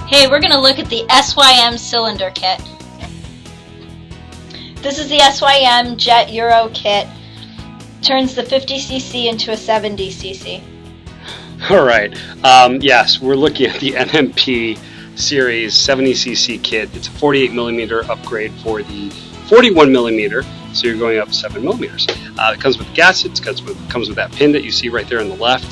Hey, we're going to look at the SYM cylinder kit. This is the SYM Jet Euro kit. Turns the 50cc into a 70cc. Alright, yes, we're looking at the MRP series 70cc kit. It's a 48mm upgrade for the 41mm, so you're going up 7mm. It comes with gaskets, it comes with that pin that you see right there on the left,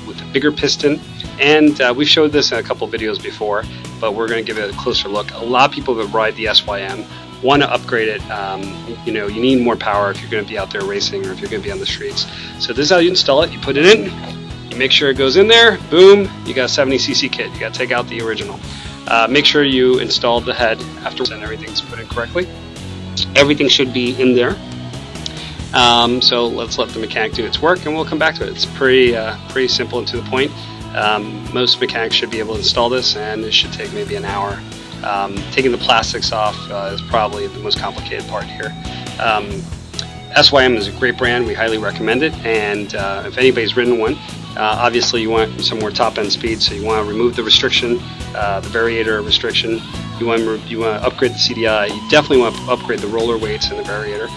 with a bigger piston. And we've showed this in a couple videos before, but we're going to give it a closer look. A lot of people that ride the SYM want to upgrade it. You know, you need more power if you're going to be out there racing or if you're going to be on the streets. So this is how you install it. You put it in, you make sure it goes in there, boom, you got a 70cc kit. You got to take out the original. Make sure you install the head afterwards and everything's put in correctly. Everything should be in there. So let's let the mechanic do its work and we'll come back to it. It's pretty simple and to the point. Most mechanics should be able to install this, and it should take maybe an hour. Taking the plastics off is probably the most complicated part here. SYM is a great brand. We highly recommend it, and if anybody's ridden one, obviously you want some more top-end speed, so you want to remove the restriction, the Variador restriction. You want to upgrade the CDI. You definitely want to upgrade the roller weights and the Variador.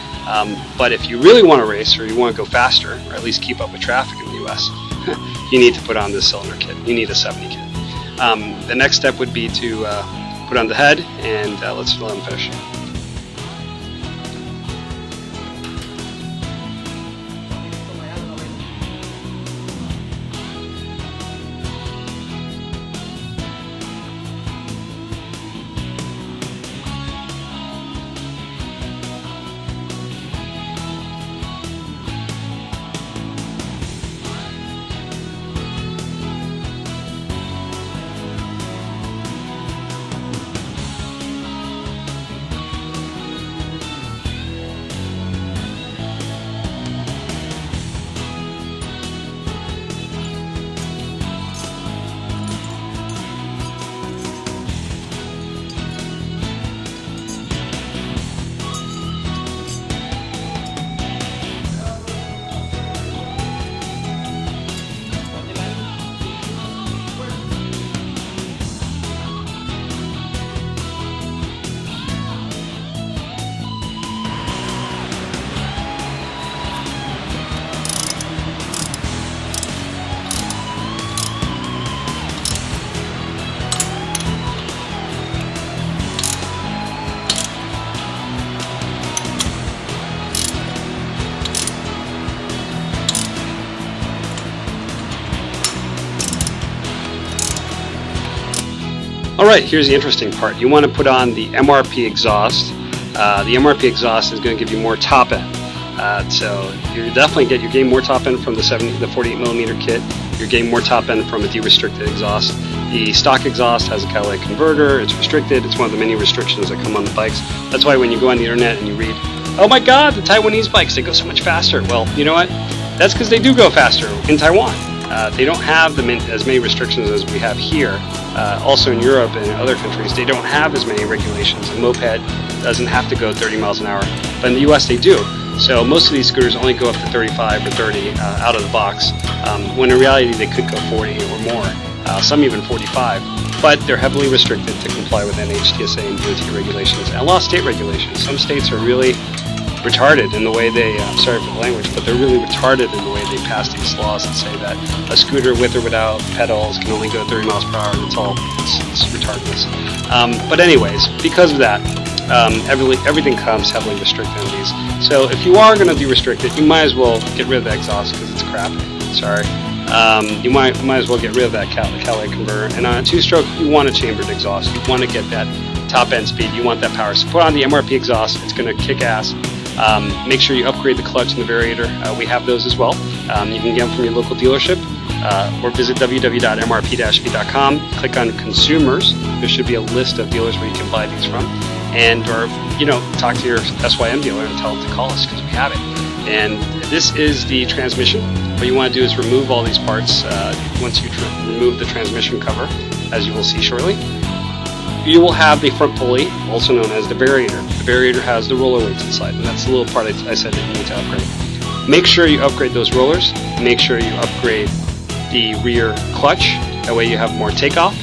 But if you really want to race, or you want to go faster, or at least keep up with traffic in the US, you need to put on this cylinder kit. You need a 70 kit. The next step would be to put on the head, and let's let them finish. Alright, here's the interesting part. You want to put on the MRP exhaust. The MRP exhaust is going to give you more top end. So you definitely you're getting more top end from the 48mm kit. You're getting more top end from a de-restricted exhaust. The stock exhaust has a catalytic converter. It's restricted. It's one of the many restrictions that come on the bikes. That's why when you go on the internet and you read, oh my god, the Taiwanese bikes, they go so much faster. Well, you know what? That's because they do go faster in Taiwan. They don't have as many restrictions as we have here. Also in Europe and other countries, they don't have as many regulations. A moped doesn't have to go 30 miles an hour, but in the US they do. So most of these scooters only go up to 35 or 30 out of the box, when in reality they could go 40 or more, some even 45. But they're heavily restricted to comply with NHTSA and DOT regulations and a lot of state regulations. Some states are really retarded in the way they, I'm sorry for the language, but they're really retarded in the way they pass these laws that say that a scooter with or without pedals can only go 30 miles per hour. It's retardedness. But anyways, because of that, everything comes heavily restricted on these. So if you are going to be restricted, you might as well get rid of the exhaust because it's crap. Sorry. You might as well get rid of that catalytic converter. And on a two-stroke, you want a chambered exhaust. You want to get that top end speed. You want that power. So put on the MRP exhaust. It's going to kick ass. Make sure you upgrade the clutch and the Variador. We have those as well. You can get them from your local dealership, or visit www.mrp-v.com. Click on consumers. There should be a list of dealers where you can buy these from, or talk to your SYM dealer and tell them to call us because we have it. And this is the transmission. What you want to do is remove all these parts. Once you remove the transmission cover, as you will see shortly, you will have the front pulley, also known as the Variador. The Variador has the roller weights inside, and that's the little part I said that you need to upgrade. Make sure you upgrade those rollers. Make sure you upgrade the rear clutch. That way you have more takeoff.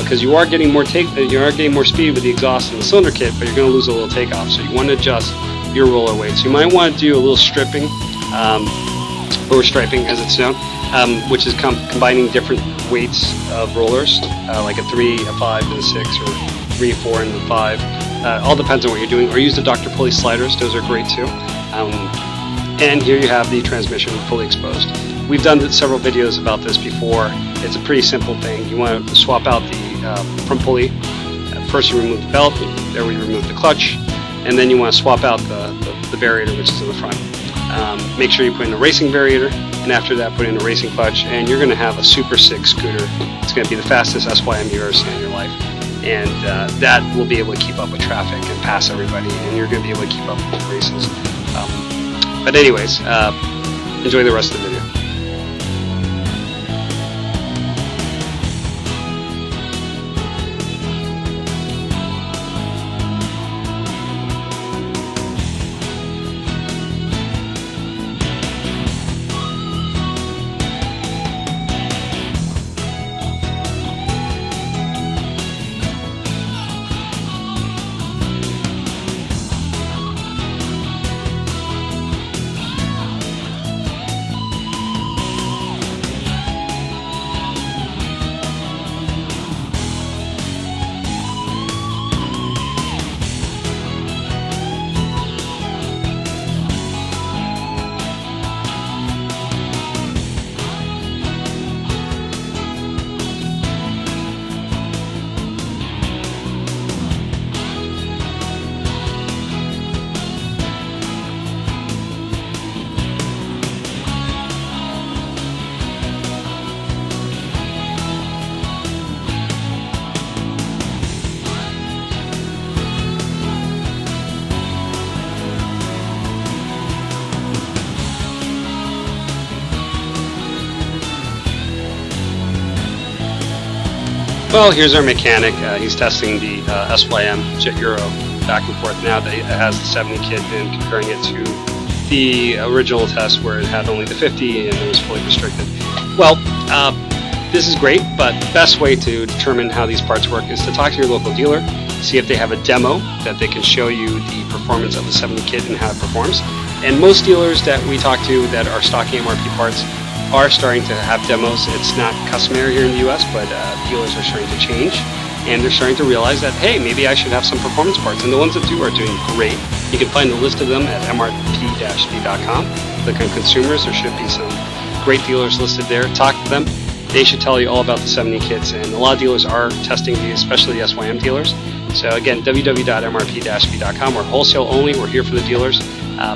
because you are getting more speed with the exhaust and the cylinder kit, but you're going to lose a little takeoff. So you want to adjust your roller weights. You might want to do a little stripping, or striping as it's known, which is combining different weights of rollers, like a 3, a 5, and a 6, or 3, 4, and a 5. All depends on what you're doing. Or use the Dr. Pulley sliders; those are great too. And here you have the transmission fully exposed. We've done several videos about this before. It's a pretty simple thing. You want to swap out the front pulley. First you remove the belt, there we remove the clutch, and then you want to swap out the Variador, which is in the front. Make sure you put in a racing Variador, and after that put in a racing clutch, and you're going to have a Super 6 scooter. It's going to be the fastest SYM you've ever seen in your life. And that will be able to keep up with traffic and pass everybody, and you're going to be able to keep up with the races. But anyways, enjoy the rest of the video. Well, here's our mechanic. He's testing the SYM Jet Euro back and forth now that it has the 70 kit and comparing it to the original test where it had only the 50 and it was fully restricted. Well, this is great, but the best way to determine how these parts work is to talk to your local dealer, see if they have a demo that they can show you the performance of the 70 kit and how it performs. And most dealers that we talk to that are stocking MRP parts are starting to have demos. It's not customary here in the US, but dealers are starting to change, and they're starting to realize that, hey, maybe I should have some performance parts, and the ones that do are doing great. You can find a list of them at MRP-D.com. Click on consumers, there should be some great dealers listed there. Talk to them. They should tell you all about the 70 kits, and a lot of dealers are testing these, especially the SYM dealers. So again, www.mrp-d.com. We're wholesale only. We're here for the dealers.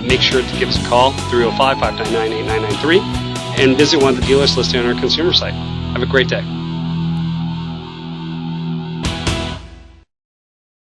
Make sure to give us a call, 305-599-8993. and visit one of the dealers listed on our consumer site. Have a great day.